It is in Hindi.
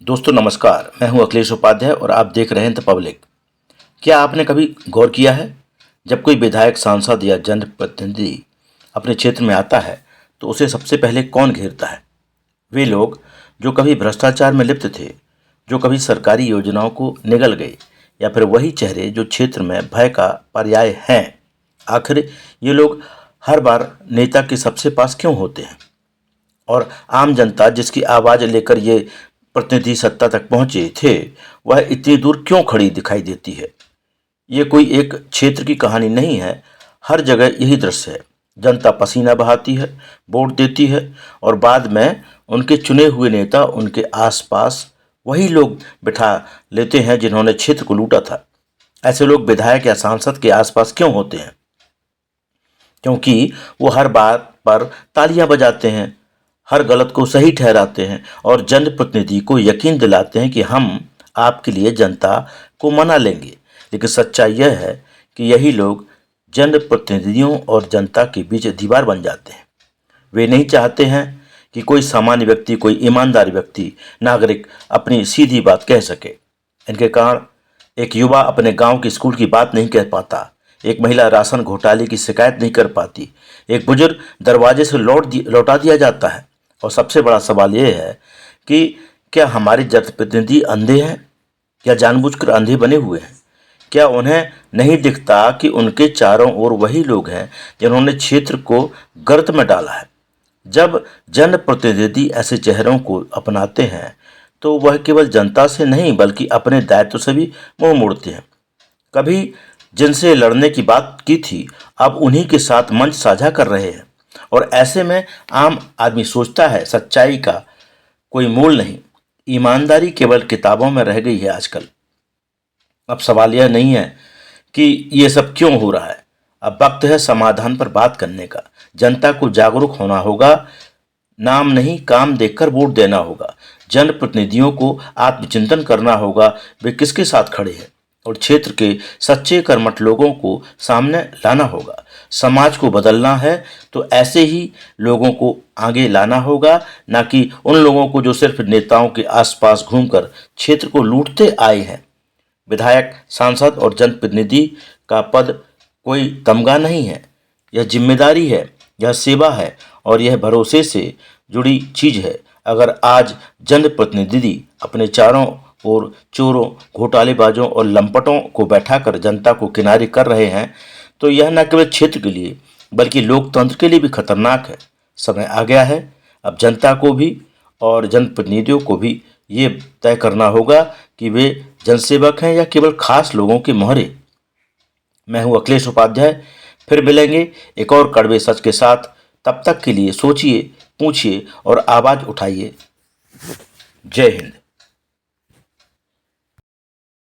दोस्तों नमस्कार, मैं हूं अखिलेश उपाध्याय और आप देख रहे हैं द पब्लिक। क्या आपने कभी गौर किया है, जब कोई विधायक, सांसद या जनप्रतिनिधि अपने क्षेत्र में आता है तो उसे सबसे पहले कौन घेरता है? वे लोग जो कभी भ्रष्टाचार में लिप्त थे, जो कभी सरकारी योजनाओं को निगल गए, या फिर वही चेहरे जो क्षेत्र में भय का पर्याय हैं। आखिर ये लोग हर बार नेता के सबसे पास क्यों होते हैं? और आम जनता जिसकी आवाज़ लेकर ये प्रतिनिधि सत्ता तक पहुंचे थे, वह इतनी दूर क्यों खड़ी दिखाई देती है? ये कोई एक क्षेत्र की कहानी नहीं है। हर जगह यही दृश्य है। जनता पसीना बहाती है, वोट देती है और बाद में उनके चुने हुए नेता उनके आसपास वही लोग बिठा लेते हैं जिन्होंने क्षेत्र को लूटा था। ऐसे लोग विधायक या सांसद के आसपास क्यों होते हैं? क्योंकि वो हर बात पर तालियां बजाते हैं, हर गलत को सही ठहराते हैं और जनप्रतिनिधि को यकीन दिलाते हैं कि हम आपके लिए जनता को मना लेंगे। लेकिन सच्चाई यह है कि यही लोग जनप्रतिनिधियों और जनता के बीच दीवार बन जाते हैं। वे नहीं चाहते हैं कि कोई सामान्य व्यक्ति, कोई ईमानदार व्यक्ति, नागरिक अपनी सीधी बात कह सके। इनके कारण एक युवा अपने गांव के स्कूल की बात नहीं कह पाता, एक महिला राशन घोटाले की शिकायत नहीं कर पाती, एक बुजुर्ग दरवाजे से लौटा दिया जाता है। और सबसे बड़ा सवाल यह है कि क्या हमारे जनप्रतिनिधि अंधे हैं? क्या जानबूझकर अंधे बने हुए हैं? क्या उन्हें नहीं दिखता कि उनके चारों ओर वही लोग हैं जिन्होंने क्षेत्र को गर्त में डाला है? जब जनप्रतिनिधि ऐसे चेहरों को अपनाते हैं तो वह केवल जनता से नहीं बल्कि अपने दायित्व से भी मुंह मोड़ते हैं। कभी जिनसे लड़ने की बात की थी, अब उन्हीं के साथ मंच साझा कर रहे हैं। और ऐसे में आम आदमी सोचता है सच्चाई का कोई मोल नहीं, ईमानदारी केवल किताबों में रह गई है आजकल। अब सवाल यह नहीं है कि ये सब क्यों हो रहा है, अब वक्त है समाधान पर बात करने का। जनता को जागरूक होना होगा, नाम नहीं काम देखकर वोट देना होगा। जनप्रतिनिधियों को आत्मचिंतन करना होगा, वे किसके साथ खड़े हैं, और क्षेत्र के सच्चे कर्मठ लोगों को सामने लाना होगा। समाज को बदलना है तो ऐसे ही लोगों को आगे लाना होगा, ना कि उन लोगों को जो सिर्फ नेताओं के आसपास घूमकर क्षेत्र को लूटते आए हैं। विधायक, सांसद और जनप्रतिनिधि का पद कोई तमगा नहीं है, यह जिम्मेदारी है, यह सेवा है और यह भरोसे से जुड़ी चीज है। अगर आज जनप्रतिनिधि अपने चारों ओर चोरों, घोटालेबाजों और लंपटों को बैठाकर जनता को किनारे कर रहे हैं तो यह न केवल क्षेत्र के लिए बल्कि लोकतंत्र के लिए भी खतरनाक है। समय आ गया है अब जनता को भी और जनप्रतिनिधियों को भी ये तय करना होगा कि वे जनसेवक हैं या केवल खास लोगों के मोहरे। मैं हूं अखिलेश उपाध्याय, फिर मिलेंगे एक और कड़वे सच के साथ। तब तक के लिए सोचिए, पूछिए और आवाज उठाइए। जय हिंद।